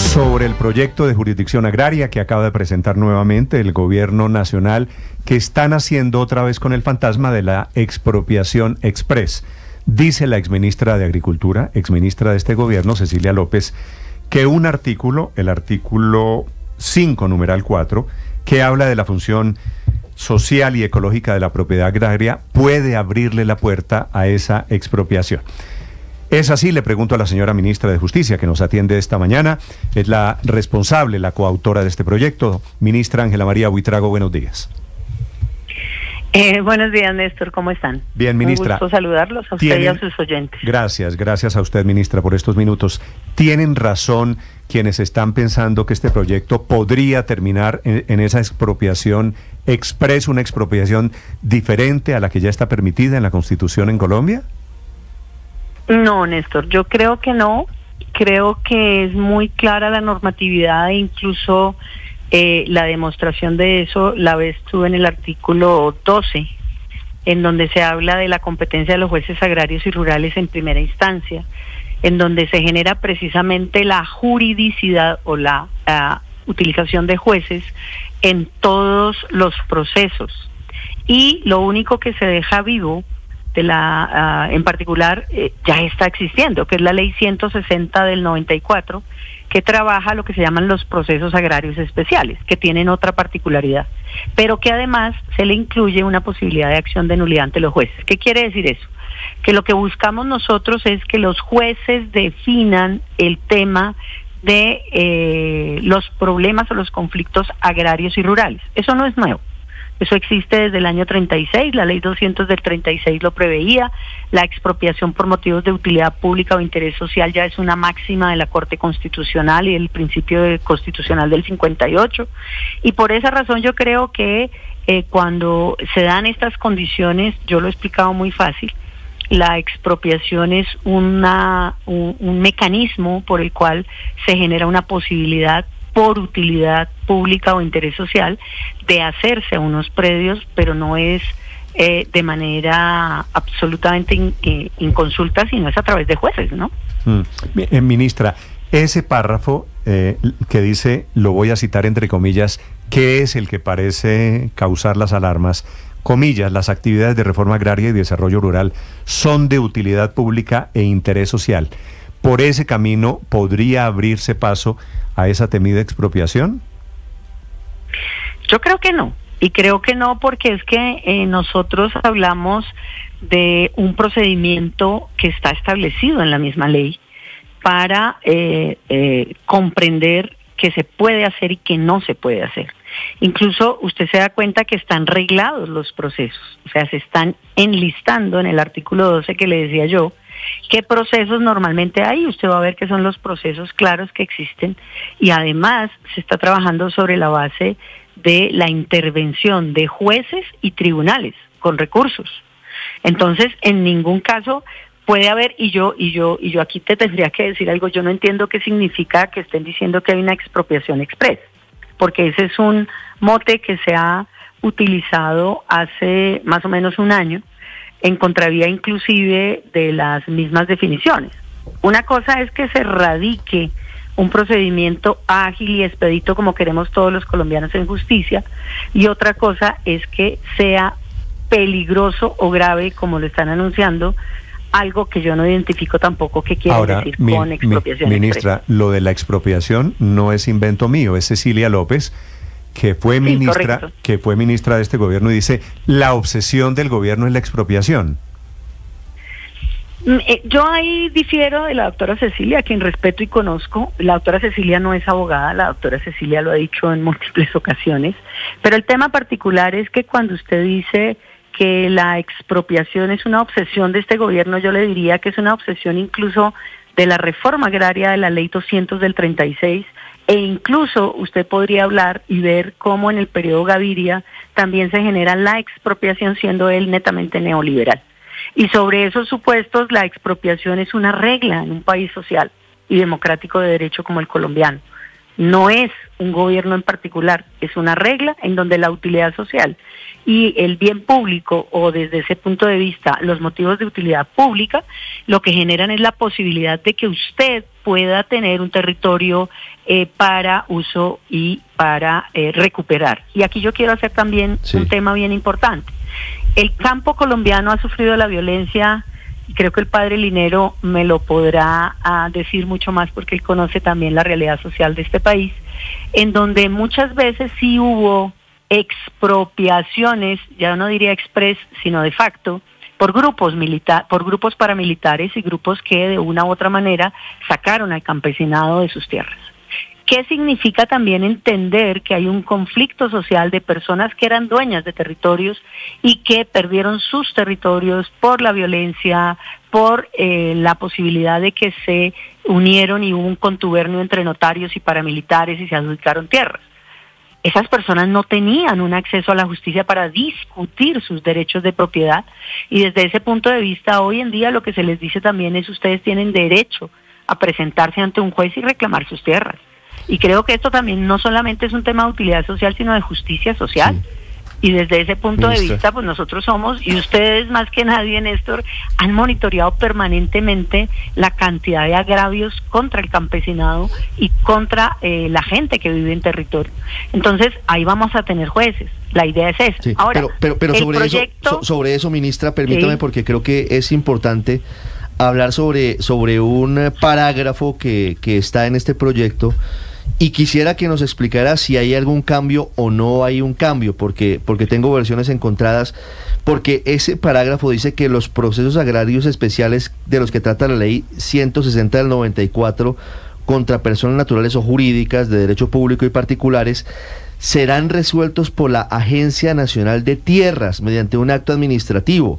Sobre el proyecto de jurisdicción agraria que acaba de presentar nuevamente el gobierno nacional, que están haciendo otra vez con el fantasma de la expropiación express. Dice la exministra de Agricultura, exministra de este gobierno, Cecilia López, que un artículo, el artículo 5, numeral 4, que habla de la función social y ecológica de la propiedad agraria, puede abrirle la puerta a esa expropiación. ¿Es así? Le pregunto a la señora ministra de Justicia, que nos atiende esta mañana. Es la responsable, la coautora de este proyecto. Ministra Ángela María Buitrago, buenos días. Buenos días, Néstor. ¿Cómo están? Bien, ministra. Un gusto saludarlos a usted y a sus oyentes. Gracias a usted, ministra, por estos minutos. ¿Tienen razón quienes están pensando que este proyecto podría terminar en esa expropiación express, una expropiación diferente a la que ya está permitida en la Constitución en Colombia? No, Néstor, yo creo que no. Creo que es muy clara la normatividad e incluso la demostración de eso la ves tú en el artículo 12, en donde se habla de la competencia de los jueces agrarios y rurales en primera instancia, en donde se genera precisamente la juridicidad o la utilización de jueces en todos los procesos. Y lo único que se deja vivo de en particular ya está existiendo, que es la ley 160 del 94, que trabaja lo que se llaman los procesos agrarios especiales, que tienen otra particularidad, pero que además se le incluye una posibilidad de acción de nulidad ante los jueces. ¿Qué quiere decir eso? Que lo que buscamos nosotros es que los jueces definan el tema de los problemas o los conflictos agrarios y rurales. Eso no es nuevo. Eso existe desde el año 36, la ley 200 del 36 lo preveía, la expropiación por motivos de utilidad pública o interés social ya es una máxima de la Corte Constitucional y el principio constitucional del 58, y por esa razón yo creo que cuando se dan estas condiciones, yo lo he explicado muy fácil, la expropiación es un mecanismo por el cual se genera una posibilidad por utilidad pública o interés social de hacerse a unos predios, pero no es de manera absolutamente inconsulta, sino es a través de jueces, ¿no? Ministra, ese párrafo que dice, lo voy a citar entre comillas, ¿qué es el que parece causar las alarmas? Comillas, las actividades de reforma agraria y desarrollo rural son de utilidad pública e interés social. ¿Por ese camino podría abrirse paso a esa temida expropiación? Yo creo que no, y creo que no porque es que nosotros hablamos de un procedimiento que está establecido en la misma ley para comprender qué se puede hacer y qué no se puede hacer. Incluso usted se da cuenta que están reglados los procesos, o sea, se están enlistando en el artículo 12 que le decía yo, qué procesos normalmente hay. Usted va a ver que son los procesos claros que existen y además se está trabajando sobre la base de la intervención de jueces y tribunales con recursos. Entonces, en ningún caso puede haber, y yo aquí te tendría que decir algo, yo no entiendo qué significa que estén diciendo que hay una expropiación express, porque ese es un mote que se ha utilizado hace más o menos un año, en contravía inclusive de las mismas definiciones. Una cosa es que se radique un procedimiento ágil y expedito como queremos todos los colombianos en justicia, y otra cosa es que sea peligroso o grave, como lo están anunciando, algo que yo no identifico tampoco qué quiere decir con expropiación. Ministra, expresa. Lo de la expropiación no es invento mío, es Cecilia López, que fue ministra de este gobierno, y dice, la obsesión del gobierno es la expropiación. Yo ahí difiero de la doctora Cecilia, a quien respeto y conozco. La doctora Cecilia no es abogada, la doctora Cecilia lo ha dicho en múltiples ocasiones, pero el tema particular es que cuando usted dice que la expropiación es una obsesión de este gobierno, yo le diría que es una obsesión incluso de la reforma agraria de la ley 200 del 36, e incluso usted podría hablar y ver cómo en el periodo Gaviria también se genera la expropiación, siendo él netamente neoliberal. Y sobre esos supuestos, la expropiación es una regla en un país social y democrático de derecho como el colombiano. no es un gobierno en particular, es una regla en donde la utilidad social y el bien público, o desde ese punto de vista los motivos de utilidad pública, lo que generan es la posibilidad de que usted pueda tener un territorio para uso y para recuperar. Y aquí yo quiero hacer también un tema bien importante. El campo colombiano ha sufrido la violencia, y creo que el padre Linero me lo podrá decir mucho más porque él conoce también la realidad social de este país, en donde muchas veces sí hubo expropiaciones, ya no diría express, sino de facto, por grupos paramilitares y grupos que de una u otra manera sacaron al campesinado de sus tierras. ¿Qué significa también entender que hay un conflicto social de personas que eran dueñas de territorios y que perdieron sus territorios por la violencia, por la posibilidad de que se unieron y hubo un contubernio entre notarios y paramilitares y se adjudicaron tierras? Esas personas no tenían un acceso a la justicia para discutir sus derechos de propiedad, y desde ese punto de vista hoy en día lo que se les dice también es: ustedes tienen derecho a presentarse ante un juez y reclamar sus tierras. Y creo que esto también no solamente es un tema de utilidad social, sino de justicia social. Sí. Y desde ese punto de vista, pues nosotros somos, y ustedes más que nadie, Néstor, han monitoreado permanentemente la cantidad de agravios contra el campesinado y contra la gente que vive en territorio. Entonces, ahí vamos a tener jueces. La idea es esa. Sí, ahora, pero sobre eso, ministra, permítame, porque creo que es importante hablar sobre un parágrafo que está en este proyecto. Y quisiera que nos explicara si hay algún cambio o no hay un cambio, porque tengo versiones encontradas, porque ese parágrafo dice que los procesos agrarios especiales de los que trata la ley 160 del 94 contra personas naturales o jurídicas de derecho público y particulares serán resueltos por la Agencia Nacional de Tierras mediante un acto administrativo.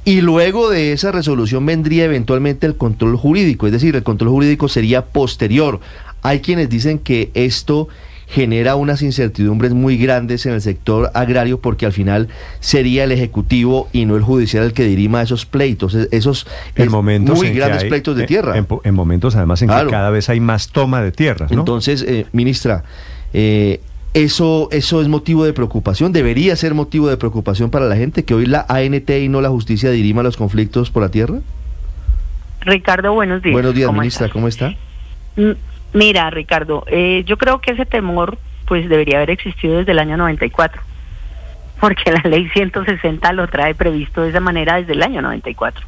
Y luego de esa resolución vendría eventualmente el control jurídico, es decir, el control jurídico sería posterior. Hay quienes dicen que esto genera unas incertidumbres muy grandes en el sector agrario, porque al final sería el Ejecutivo y no el Judicial el que dirima esos pleitos, esos muy grandes pleitos de tierra. En momentos además en que cada vez hay más toma de tierras, ¿no? Entonces, ministra, ¿eso es motivo de preocupación? ¿Debería ser motivo de preocupación para la gente que hoy la ANT y no la justicia dirima los conflictos por la tierra? Ricardo, buenos días. Buenos días, ministra, ¿cómo está? Mira, Ricardo, yo creo que ese temor pues debería haber existido desde el año 94, porque la ley 160 lo trae previsto de esa manera desde el año 94.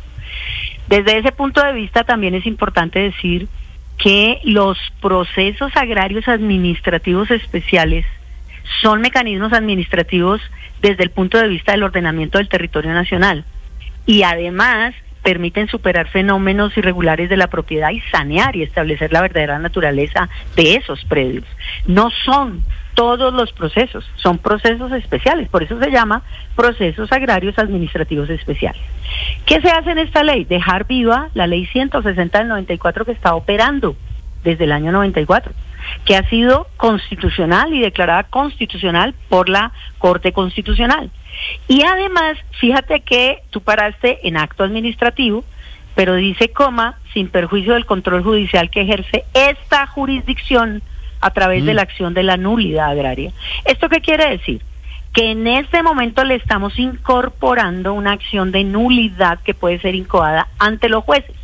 Desde ese punto de vista también es importante decir que los procesos agrarios administrativos especiales son mecanismos administrativos desde el punto de vista del ordenamiento del territorio nacional, y además permiten superar fenómenos irregulares de la propiedad y sanear y establecer la verdadera naturaleza de esos predios. No son todos los procesos, son procesos especiales, por eso se llama procesos agrarios administrativos especiales. ¿Qué se hace en esta ley? Dejar viva la ley 160 del 94, que está operando desde el año 94, que ha sido constitucional y declarada constitucional por la Corte Constitucional. Y además, fíjate que tú paraste en acto administrativo, pero dice coma, sin perjuicio del control judicial que ejerce esta jurisdicción a través de la acción de la nulidad agraria. ¿Esto qué quiere decir? Que en este momento le estamos incorporando una acción de nulidad que puede ser incoada ante los jueces.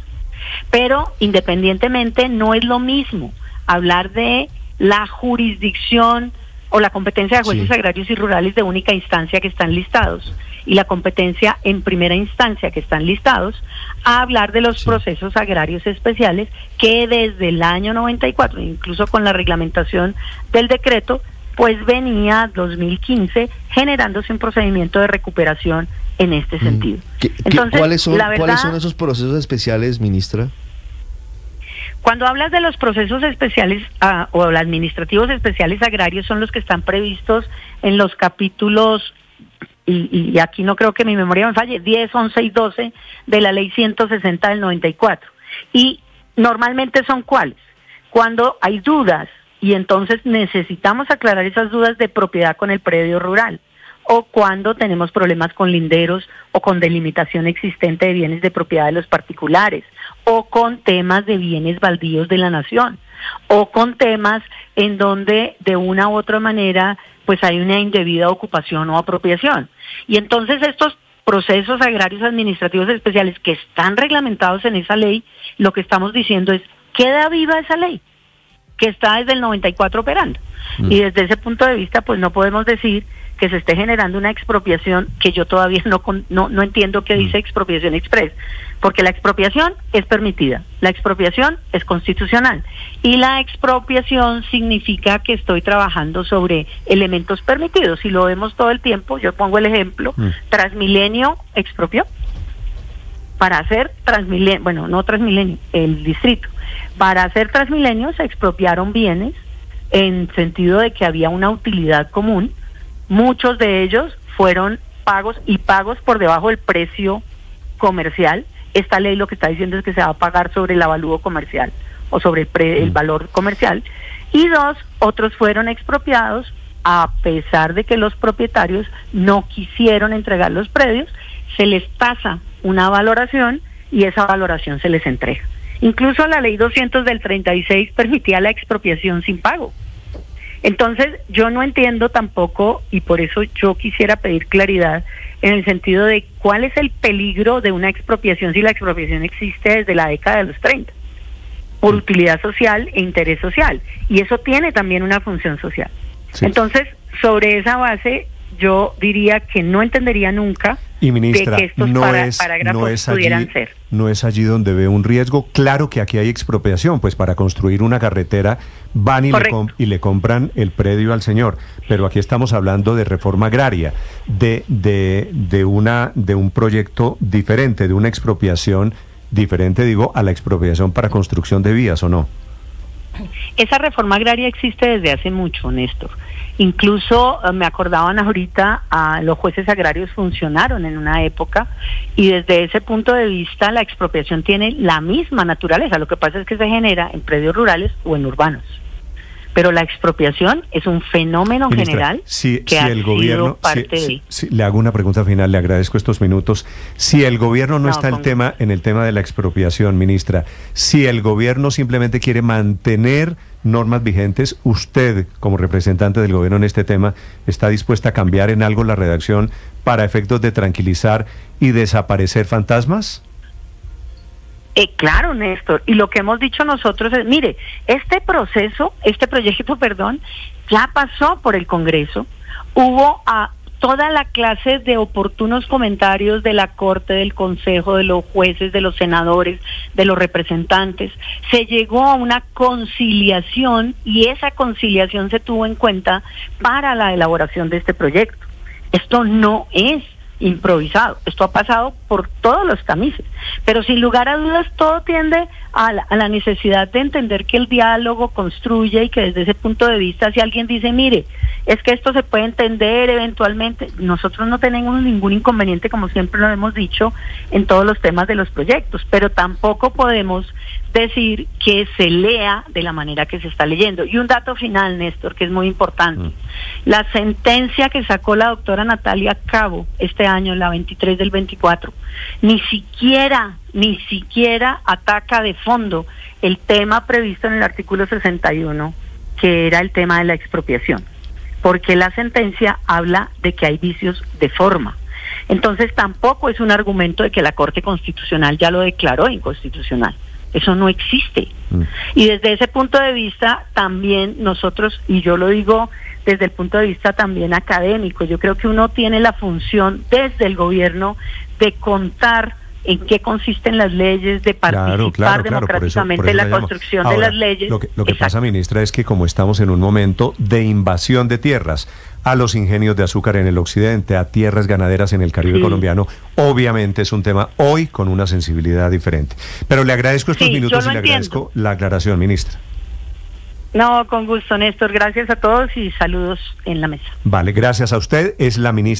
Pero independientemente no es lo mismo hablar de la jurisdicción o la competencia de jueces agrarios y rurales de única instancia que están listados y la competencia en primera instancia que están listados, a hablar de los procesos agrarios especiales que desde el año 94, incluso con la reglamentación del decreto, pues venía 2015 generándose un procedimiento de recuperación en este sentido. Entonces, ¿cuáles son esos procesos especiales, ministra? Cuando hablas de los procesos especiales o los administrativos especiales agrarios, son los que están previstos en los capítulos, y aquí no creo que mi memoria me falle, 10, 11 y 12 de la ley 160 del 94. Y normalmente son ¿cuáles? Cuando hay dudas y entonces necesitamos aclarar esas dudas de propiedad con el predio rural, o cuando tenemos problemas con linderos o con delimitación existente de bienes de propiedad de los particulares, o con temas de bienes baldíos de la nación. o con temas en donde de una u otra manera pues hay una indebida ocupación o apropiación. Y entonces estos procesos agrarios administrativos especiales que están reglamentados en esa ley, lo que estamos diciendo es, queda viva esa ley, que está desde el 94 operando. Y desde ese punto de vista, pues no podemos decir que se esté generando una expropiación que yo todavía no entiendo qué dice expropiación express, porque la expropiación es permitida, la expropiación es constitucional, y la expropiación significa que estoy trabajando sobre elementos permitidos, y lo vemos todo el tiempo. Yo pongo el ejemplo, Transmilenio expropió para hacer Transmilenio, bueno, no Transmilenio, el distrito, para hacer Transmilenio se expropiaron bienes en sentido de que había una utilidad común. Muchos de ellos fueron pagos por debajo del precio comercial. Esta ley lo que está diciendo es que se va a pagar sobre el avalúo comercial o sobre el valor comercial. Y otros fueron expropiados a pesar de que los propietarios no quisieron entregar los predios, se les tasa una valoración y esa valoración se les entrega. Incluso la ley 200 del 36 permitía la expropiación sin pago. Entonces, yo no entiendo tampoco, y por eso yo quisiera pedir claridad en el sentido de cuál es el peligro de una expropiación si la expropiación existe desde la década de los 30, por utilidad social e interés social, y eso tiene también una función social. Sí. Entonces, sobre esa base, yo diría que no entendería nunca y ministra, de que estos parágrafos pudieran ser. ¿No es allí donde ve un riesgo? Claro que aquí hay expropiación, pues para construir una carretera van y le compran el predio al señor, pero aquí estamos hablando de reforma agraria, de un proyecto diferente, de una expropiación diferente, digo, a la expropiación para construcción de vías, ¿o no? Esa reforma agraria existe desde hace mucho, Néstor. Incluso me acordaban ahorita, los jueces agrarios funcionaron en una época y desde ese punto de vista la expropiación tiene la misma naturaleza. Lo que pasa es que se genera en predios rurales o en urbanos. Pero la expropiación es un fenómeno general que ha sido parte de... Le hago una pregunta final, le agradezco estos minutos. Si el gobierno no está en el tema de la expropiación, ministra, si el gobierno simplemente quiere mantener normas vigentes, usted, como representante del gobierno en este tema, ¿está dispuesta a cambiar en algo la redacción para efectos de tranquilizar y desaparecer fantasmas? Claro, Néstor, y lo que hemos dicho nosotros es, mire, este proyecto, ya pasó por el Congreso, hubo toda la clase de oportunos comentarios de la Corte, del Consejo, de los jueces, de los senadores, de los representantes, se llegó a una conciliación y esa conciliación se tuvo en cuenta para la elaboración de este proyecto. Esto no es improvisado, esto ha pasado por todos los tamices, pero sin lugar a dudas todo tiende a la necesidad de entender que el diálogo construye y que desde ese punto de vista si alguien dice, mire, es que esto se puede entender eventualmente, nosotros no tenemos ningún inconveniente, como siempre lo hemos dicho en todos los temas de los proyectos, pero tampoco podemos decir que se lea de la manera que se está leyendo. Y un dato final, Néstor, que es muy importante. La sentencia que sacó la doctora Natalia Cabo este año, la 23 del 24, ni siquiera ataca de fondo el tema previsto en el artículo 61, que era el tema de la expropiación, porque la sentencia habla de que hay vicios de forma. Entonces tampoco es un argumento de que la Corte Constitucional ya lo declaró inconstitucional. Eso no existe. Y desde ese punto de vista también nosotros, y yo lo digo desde el punto de vista también académico, yo creo que uno tiene la función desde el gobierno de contar en qué consisten las leyes, de participar democráticamente en la construcción de las leyes. Lo que pasa, ministra, es que como estamos en un momento de invasión de tierras a los ingenios de azúcar en el occidente, a tierras ganaderas en el Caribe colombiano, obviamente es un tema hoy con una sensibilidad diferente. Pero le agradezco estos minutos y le agradezco la aclaración, ministra. No, con gusto, Néstor. Gracias a todos y saludos en la mesa. Vale, gracias a usted. Es la ministra.